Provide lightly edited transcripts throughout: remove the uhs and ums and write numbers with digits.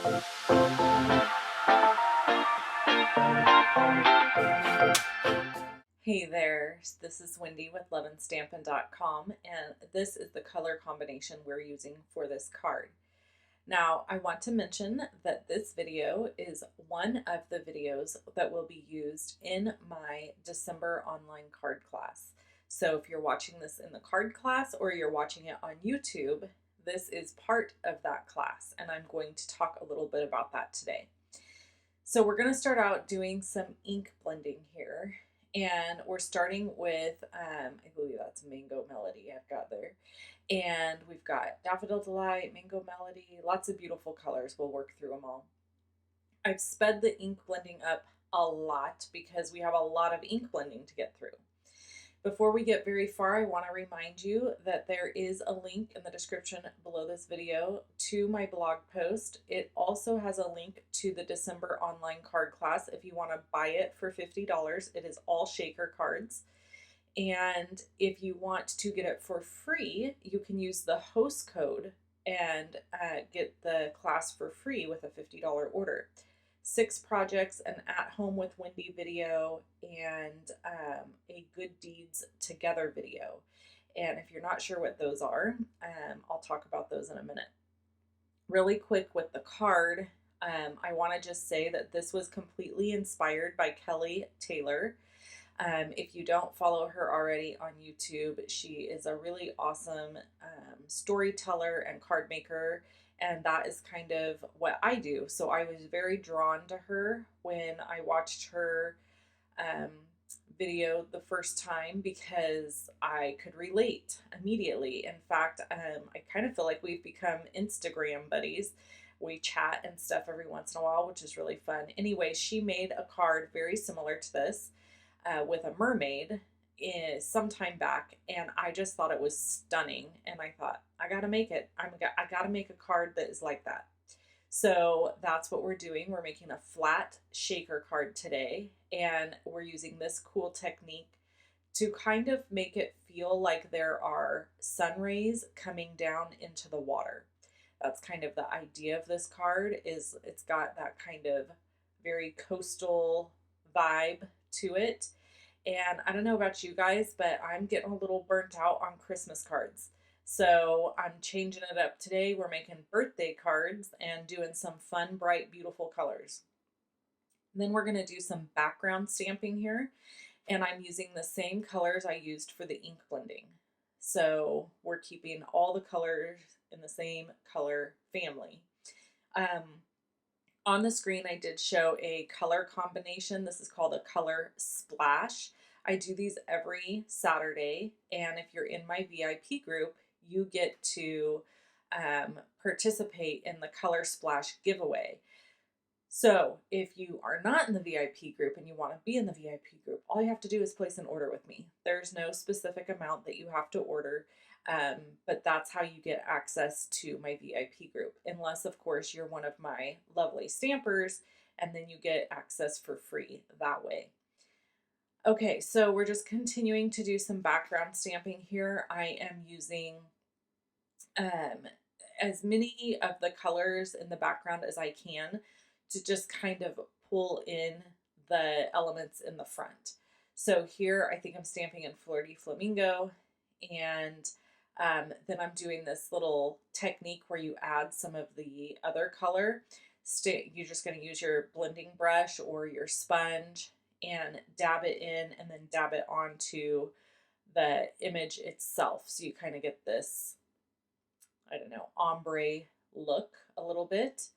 Hey there, this is Wendy with loveandstampin.com, and this is the color combination we're using for this card. Now, I want to mention that this video is one of the videos that will be used in my December online card class. So if you're watching this in the card class or you're watching it on YouTube, this is part of that class, and I'm going to talk a little bit about that today. So we're going to start out doing some ink blending here. And we're starting with, I believe that's Mango Melody I've got there. And we've got Daffodil Delight, Mango Melody, lots of beautiful colors. We'll work through them all. I've sped the ink blending up a lot because we have a lot of ink blending to get through. Before we get very far, I want to remind you that there is a link in the description below this video to my blog post. It also has a link to the December online card class if you want to buy it for $50. It is all shaker cards. And if you want to get it for free, you can use the host code and get the class for free with a $50 order. 6 projects, an At Home with Wendy video, and a Good Deeds Together video. And if you're not sure what those are, I'll talk about those in a minute. Really quick with the card, I want to just say that this was completely inspired by Kelly Taylor. If you don't follow her already on YouTube, she is a really awesome storyteller and card maker. And that is kind of what I do. So I was very drawn to her when I watched her video the first time because I could relate immediately. In fact, I kind of feel like we've become Instagram buddies. We chat and stuff every once in a while, which is really fun. Anyway, she made a card very similar to this with a mermaid sometime back, and I just thought it was stunning, and I thought, I gotta make it. I gotta make a card that is like that. So that's what we're doing. We're making a flat shaker card today, and we're using this cool technique to kind of make it feel like there are sun rays coming down into the water. That's kind of the idea of this card, is it's got that kind of very coastal vibe to it. And I don't know about you guys, but I'm getting a little burnt out on Christmas cards. So I'm changing it up today. We're making birthday cards and doing some fun, bright, beautiful colors. And then we're going to do some background stamping here. And I'm using the same colors I used for the ink blending. So we're keeping all the colors in the same color family. On the screen, I did show a color combination. This is called a color splash. I do these every Saturday, and if you're in my VIP group, you get to participate in the color splash giveaway. So if you are not in the VIP group and you want to be in the VIP group, all you have to do is place an order with me. There's no specific amount that you have to order. But that's how you get access to my VIP group, unless of course you're one of my lovely stampers, and then you get access for free that way. Okay, so we're just continuing to do some background stamping here. I am using as many of the colors in the background as I can to just kind of pull in the elements in the front. So here I think I'm stamping in Flirty Flamingo, and then I'm doing this little technique where you add some of the other color. You're just going to use your blending brush or your sponge and dab it in, and then dab it onto the image itself. So you kind of get this, I don't know, ombre look a little bit.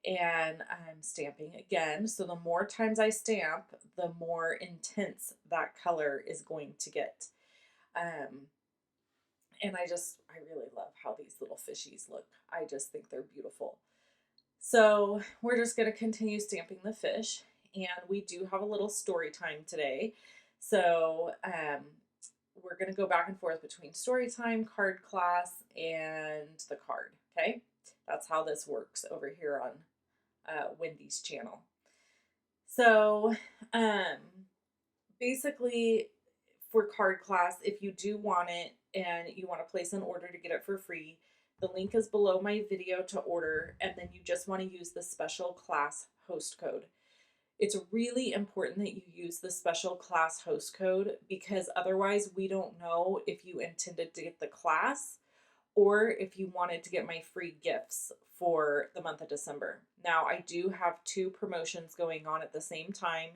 And I'm stamping again. So the more times I stamp, the more intense that color is going to get. And I really love how these little fishies look. I just think they're beautiful. So we're just going to continue stamping the fish, and we do have a little story time today. So we're going to go back and forth between story time, card class, and the card. Okay, that's how this works over here on Wendy's channel. So basically, for card class, if you do want it and you want to place an order to get it for free, The link is below my video to order, and then you just want to use the special class host code. It's really important that you use the special class host code because otherwise we don't know if you intended to get the class or if you wanted to get my free gifts for the month of December. Now, I do have two promotions going on at the same time.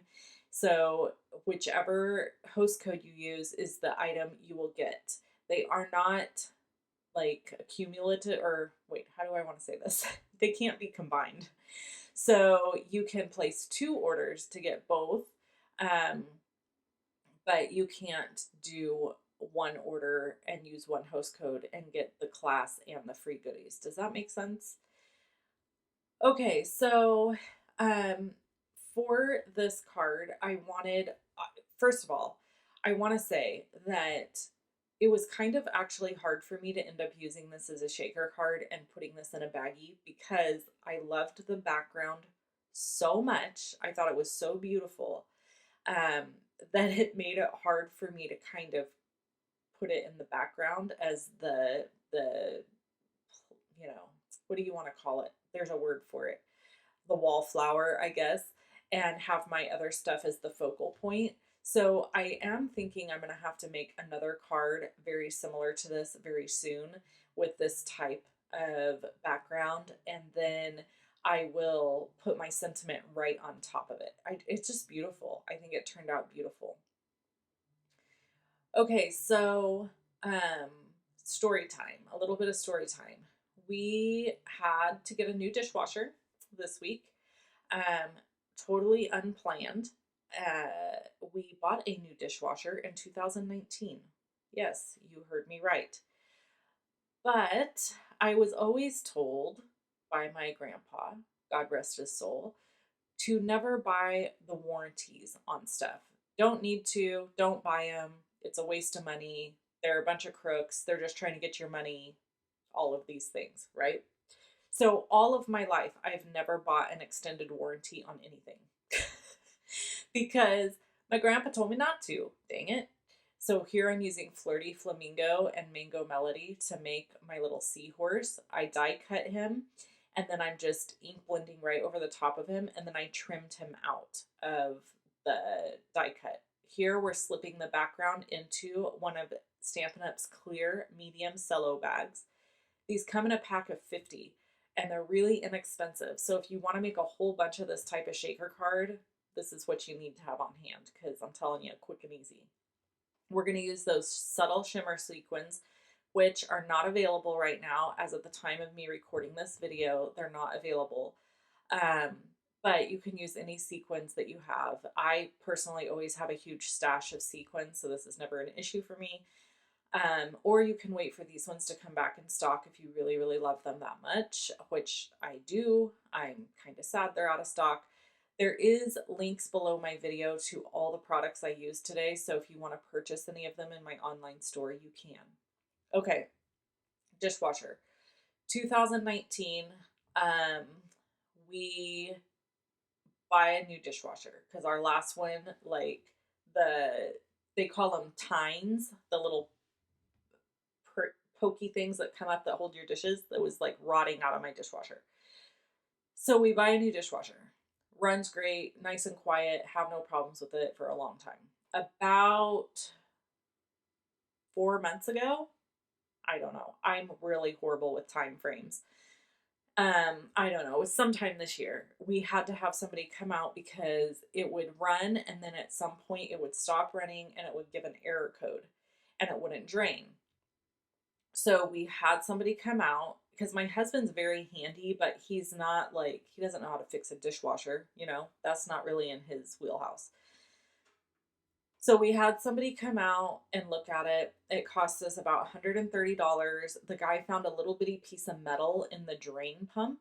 So whichever host code you use is the item you will get. They are not like cumulative, or wait, how do I want to say this? They can't be combined. So you can place two orders to get both, but you can't do one order and use one host code and get the class and the free goodies. Does that make sense? Okay, so for this card, I wanted, first of all, I want to say that it was kind of actually hard for me to end up using this as a shaker card and putting this in a baggie because I loved the background so much. I thought it was so beautiful that it made it hard for me to kind of put it in the background as the you know, what do you want to call it? There's a word for it. The wallflower, I guess, and have my other stuff as the focal point. So I am thinking I'm going to have to make another card very similar to this very soon with this type of background, and then I will put my sentiment right on top of it. It's just beautiful. I think it turned out beautiful. Okay, so story time, a little bit of story time. We had to get a new dishwasher this week, totally unplanned. We bought a new dishwasher in 2019. Yes, you heard me right. But I was always told by my grandpa, God rest his soul, to never buy the warranties on stuff. Don't need to, don't buy them. It's a waste of money. They're a bunch of crooks. They're just trying to get your money. All of these things, right? So all of my life, I've never bought an extended warranty on anything because my grandpa told me not to. Dang it. So here I'm using Flirty Flamingo and Mango Melody to make my little seahorse. I die cut him, and then I'm just ink blending right over the top of him, and then I trimmed him out of the die cut. Here we're slipping the background into one of Stampin' Up's clear medium cello bags. These come in a pack of 50 and they're really inexpensive. So if you want to make a whole bunch of this type of shaker card, this is what you need to have on hand because I'm telling you, quick and easy. We're going to use those subtle shimmer sequins, which are not available right now. As of the time of me recording this video, they're not available. But you can use any sequins that you have. I personally always have a huge stash of sequins, so this is never an issue for me. Or you can wait for these ones to come back in stock if you really, really love them that much, which I do. I'm kind of sad they're out of stock. There is links below my video to all the products I used today, so if you want to purchase any of them in my online store, you can. Okay, dishwasher. 2019, we buy a new dishwasher because our last one, like they call them tines, the little pokey things that come up that hold your dishes, that was like rotting out of my dishwasher. So we buy a new dishwasher. Runs great, nice and quiet, have no problems with it for a long time. About 4 months ago, I don't know. I'm really horrible with time frames. I don't know. It was sometime this year. We had to have somebody come out because it would run and then at some point it would stop running and it would give an error code and it wouldn't drain. So we had somebody come out because my husband's very handy, but he's not like, he doesn't know how to fix a dishwasher, you know, that's not really in his wheelhouse. So we had somebody come out and look at it. It cost us about $130. The guy found a little bitty piece of metal in the drain pump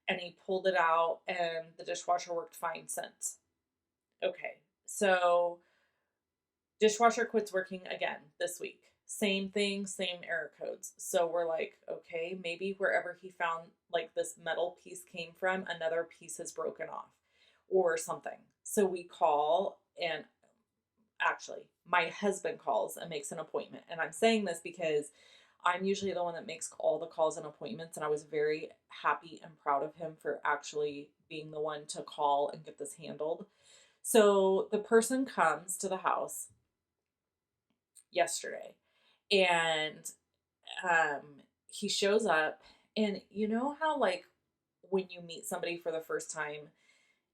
and he pulled it out and the dishwasher worked fine since. Okay, so dishwasher quits working again this week. Same thing, same error codes. So we're like, okay, maybe wherever he found like this metal piece came from, another piece has broken off or something. So we call, and actually my husband calls and makes an appointment. And I'm saying this because I'm usually the one that makes all the calls and appointments, and I was very happy and proud of him for actually being the one to call and get this handled. So the person comes to the house yesterday, and um, he shows up, and you know how, like, when you meet somebody for the first time,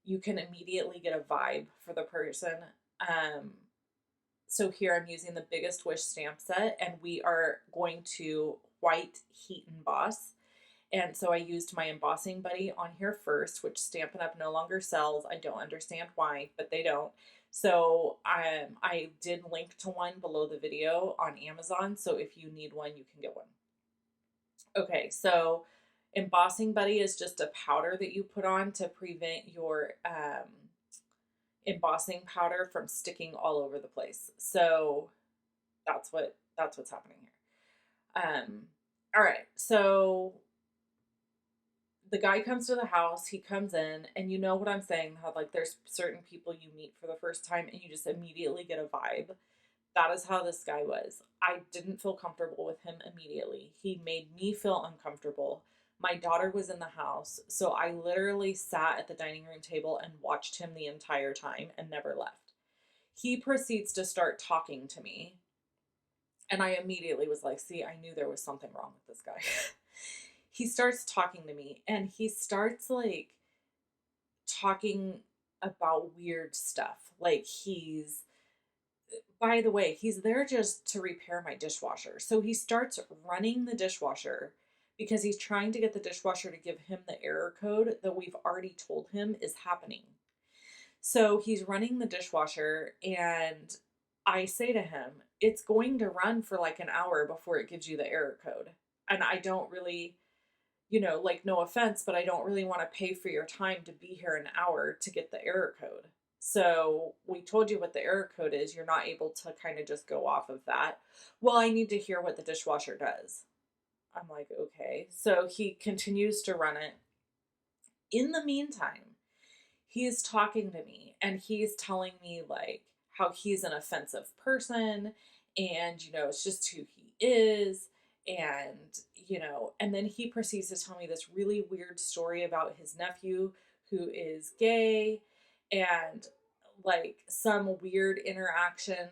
you can immediately get a vibe for the person. Um, so here I'm using the Biggest Wish stamp set, and we are going to white heat emboss. And so I used my embossing buddy on here first, which Stampin' Up no longer sells. I don't understand why, but they don't. So I did link to one below the video on Amazon. So if you need one, you can get one. Okay, so embossing buddy is just a powder that you put on to prevent your embossing powder from sticking all over the place. So that's what's happening here. All right, so the guy comes to the house, he comes in, and you know what I'm saying, how like there's certain people you meet for the first time and you just immediately get a vibe. That is how this guy was. I didn't feel comfortable with him immediately. He made me feel uncomfortable. My daughter was in the house, so I literally sat at the dining room table and watched him the entire time and never left. He proceeds to start talking to me, and I immediately was like, see, I knew there was something wrong with this guy. He starts talking to me, and he starts like talking about weird stuff. Like by the way, he's there just to repair my dishwasher. So he starts running the dishwasher because he's trying to get the dishwasher to give him the error code that we've already told him is happening. So he's running the dishwasher, and I say to him, it's going to run for like an hour before it gives you the error code. And I don't really, like, no offense, but I don't really want to pay for your time to be here an hour to get the error code. So we told you what the error code is. You're not able to kind of just go off of that. Well, I need to hear what the dishwasher does. I'm like, okay. So he continues to run it. In the meantime, he's talking to me, and he's telling me like how he's an offensive person, and it's just who he is. And and then he proceeds to tell me this really weird story about his nephew who is gay, and like some weird interaction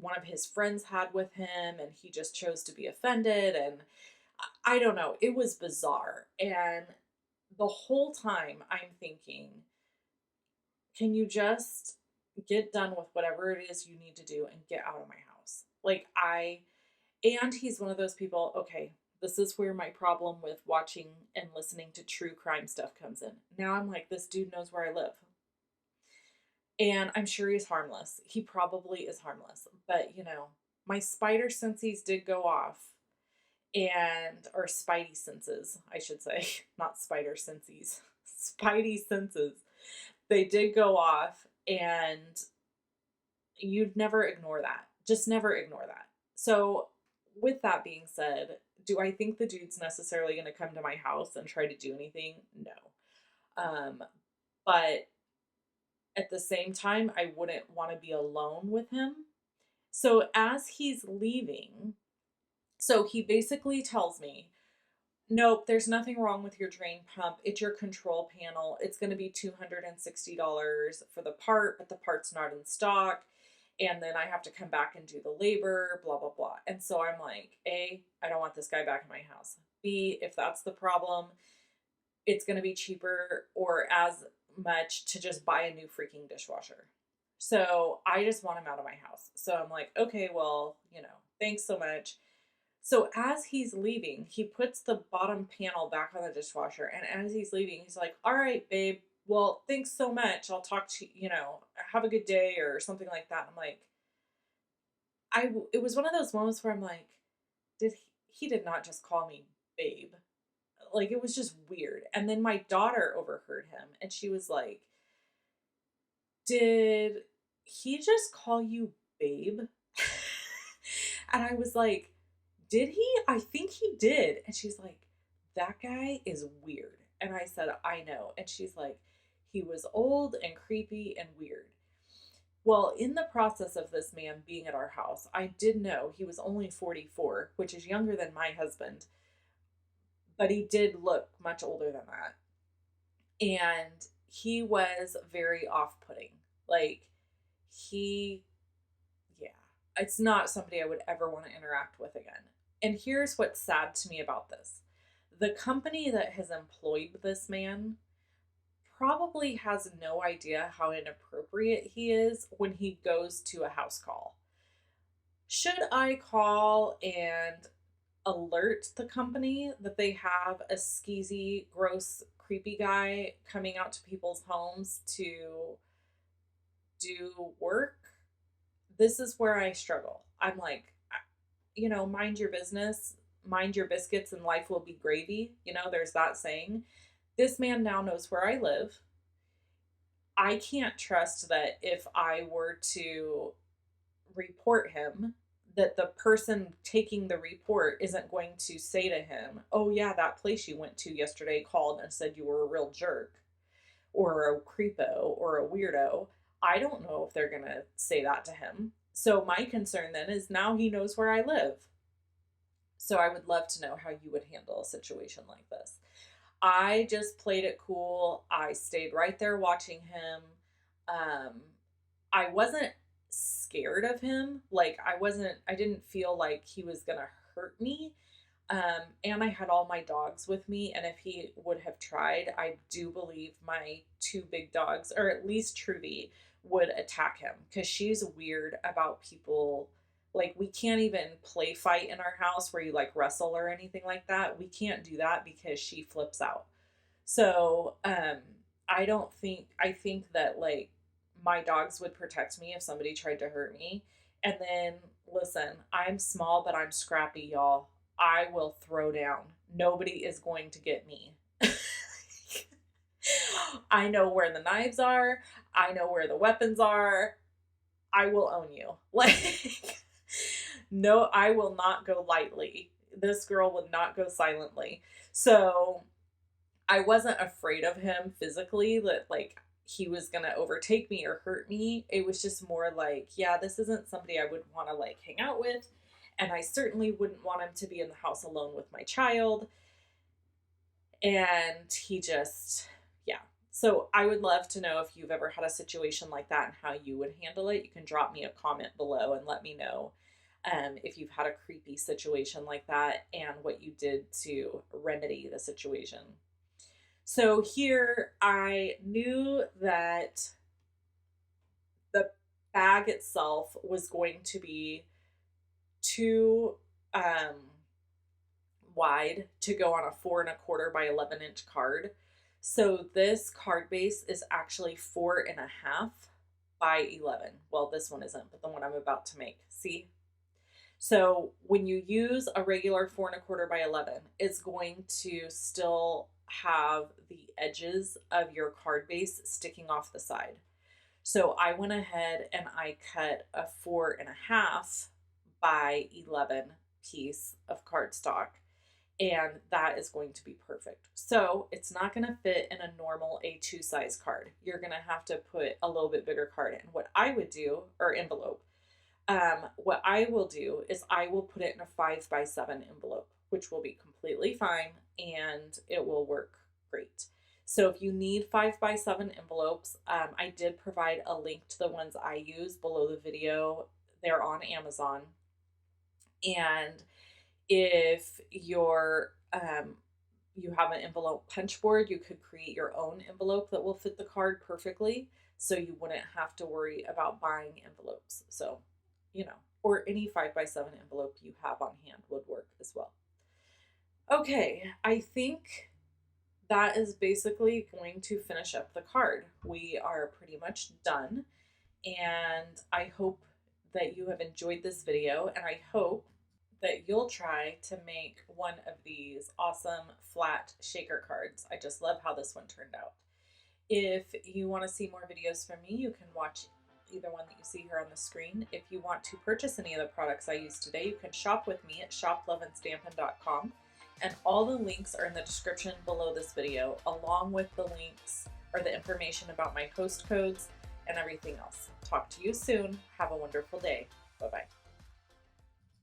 one of his friends had with him, and he just chose to be offended. And I don't know, it was bizarre. And the whole time I'm thinking, can you just get done with whatever it is you need to do and get out of my house? And he's one of those people, okay, this is where my problem with watching and listening to true crime stuff comes in. Now I'm like, this dude knows where I live. And I'm sure he's harmless. He probably is harmless. But, my spider senses did go off. Or spidey senses, I should say. Not spider senses. Spidey senses. They did go off, and you'd never ignore that. Just never ignore that. So with that being said, do I think the dude's necessarily going to come to my house and try to do anything? No. But at the same time, I wouldn't want to be alone with him. So as he's leaving, so he basically tells me, nope, there's nothing wrong with your drain pump. It's your control panel. It's going to be $260 for the part, but the part's not in stock. And then I have to come back and do the labor, blah, blah, blah. And so I'm like, A, I don't want this guy back in my house. B, if that's the problem, it's going to be cheaper or as much to just buy a new freaking dishwasher. So I just want him out of my house. So I'm like, okay, well, thanks so much. So as he's leaving, he puts the bottom panel back on the dishwasher. And as he's leaving, he's like, all right, babe, well, thanks so much. I'll talk to you, have a good day or something like that. I'm like, it was one of those moments where I'm like, he did not just call me babe. Like, it was just weird. And then my daughter overheard him, and she was like, did he just call you babe? And I was like, did he? I think he did. And she's like, that guy is weird. And I said, I know. And she's like, he was old and creepy and weird. Well, in the process of this man being at our house, I did know he was only 44, which is younger than my husband, but he did look much older than that. And he was very off-putting. Like, he, yeah, it's not somebody I would ever want to interact with again. And here's what's sad to me about this. The company that has employed this man probably has no idea how inappropriate he is when he goes to a house call. Should I call and alert the company that they have a skeezy, gross, creepy guy coming out to people's homes to do work? This is where I struggle. I'm like, mind your business, mind your biscuits, and life will be gravy. There's that saying. This man now knows where I live. I can't trust that if I were to report him, that the person taking the report isn't going to say to him, oh yeah, that place you went to yesterday called and said you were a real jerk or a creepo or a weirdo. I don't know if they're going to say that to him. So my concern then is now he knows where I live. So I would love to know how you would handle a situation like this. I just played it cool. I stayed right there watching him. I wasn't scared of him. Like, I didn't feel like he was going to hurt me. And I had all my dogs with me. And if he would have tried, I do believe my two big dogs, or at least Trudy, would attack him because she's weird about people. Like, we can't even play fight in our house where you like wrestle or anything like that. We can't do that because she flips out. So, I think that like my dogs would protect me if somebody tried to hurt me. And then listen, I'm small, but I'm scrappy, y'all. I will throw down. Nobody is going to get me. I know where the knives are. I know where the weapons are. I will own you. Like, no, I will not go lightly. This girl would not go silently. So I wasn't afraid of him physically, that like he was going to overtake me or hurt me. It was just more like, yeah, this isn't somebody I would want to like hang out with. And I certainly wouldn't want him to be in the house alone with my child. And he just, yeah. So I would love to know if you've ever had a situation like that and how you would handle it. You can drop me a comment below and let me know if you've had a creepy situation like that and what you did to remedy the situation. So here I knew that the bag itself was going to be too wide to go on a 4¼ by 11" card. So this card base is actually 4½ by 11. Well, this one isn't, but the one I'm about to make. See? So when you use a regular 4¼ by 11, it's going to still have the edges of your card base sticking off the side. So I went ahead and I cut a 4½ by 11 piece of cardstock, and that is going to be perfect. So it's not going to fit in a normal A2 size card. You're going to have to put a little bit bigger card in. What I would do, or envelope, what I will do is I will put it in a 5x7 envelope, which will be completely fine and it will work great. So if you need 5x7 envelopes, I did provide a link to the ones I use below the video. They're on Amazon. And if you're you have an envelope punch board, you could create your own envelope that will fit the card perfectly, so you wouldn't have to worry about buying envelopes. So, or any 5x7 envelope you have on hand would work as well. Okay, I think that is basically going to finish up the card. We are pretty much done, and I hope that you have enjoyed this video, and I hope that you'll try to make one of these awesome flat shaker cards. I just love how this one turned out. If you want to see more videos from me, you can watch either one that you see here on the screen. If you want to purchase any of the products I used today, you can shop with me at shoploveandstampin.com, and all the links are in the description below this video, along with the links or the information about my host codes and everything else. Talk to you soon. Have a wonderful day. Bye-bye.